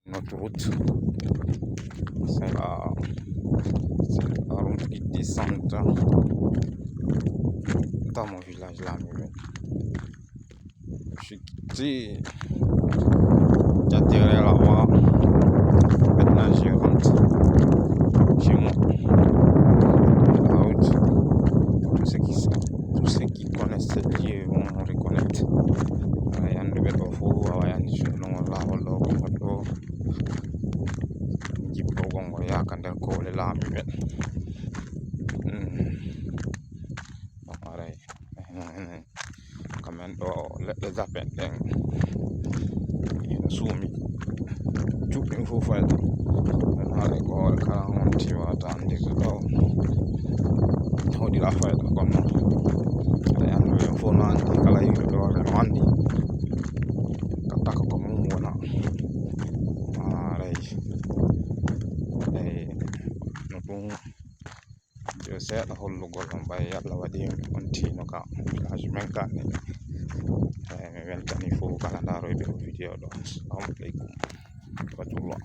L'autoroute, c'est la route qui descend dans mon village là. Je suis quitté, j'atterris là-bas. Maintenant je rentre chez moi. La route, tous ceux qui connaissent ce lieu vont reconnaître. Il y a un nouvel offre, il y a un journal là, Gongo ya kandel ko le la mi bet kamen do le zapen den ina sumi tukin fu fa na le ko ka on ti wa tan de ko hodi la fa ko no ya no yo fo na andi kala yu do le mandi ka ko mo wona yo seeɗa hollugol on ɓay Allah waɗi on tino ka village men ka mi weltani fof kala ndaroyɓe o vidéo ɗo. Assalamu aleykum wa rahmatullah.